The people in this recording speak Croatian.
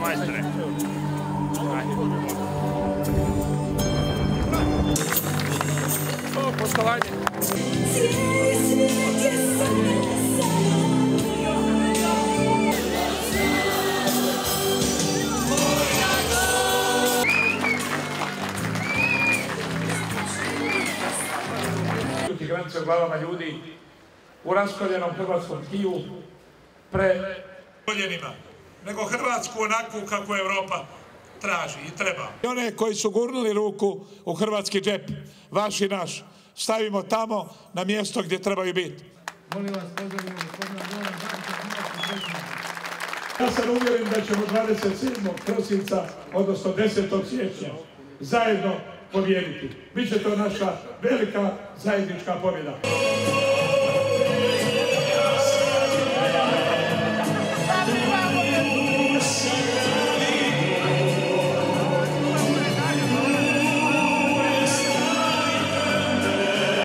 majstore. O, poštovanje. Granice u glavama ljudi u raskoljenom hrvatskom tkiju koljenima, nego Hrvatsku onakvu kako Evropa traži i treba. I one koji su gurnuli ruku u hrvatski džep, vaš i naš, stavimo tamo na mjesto gdje trebaju biti. Molim vas, pozdravimo gospodina Milana Bandića. Ja sam uvjeren da ćemo 27. prosinca, odnosno 10. siječnja, zajedno pobijediti. Biće to naša velika zajednička pobjeda.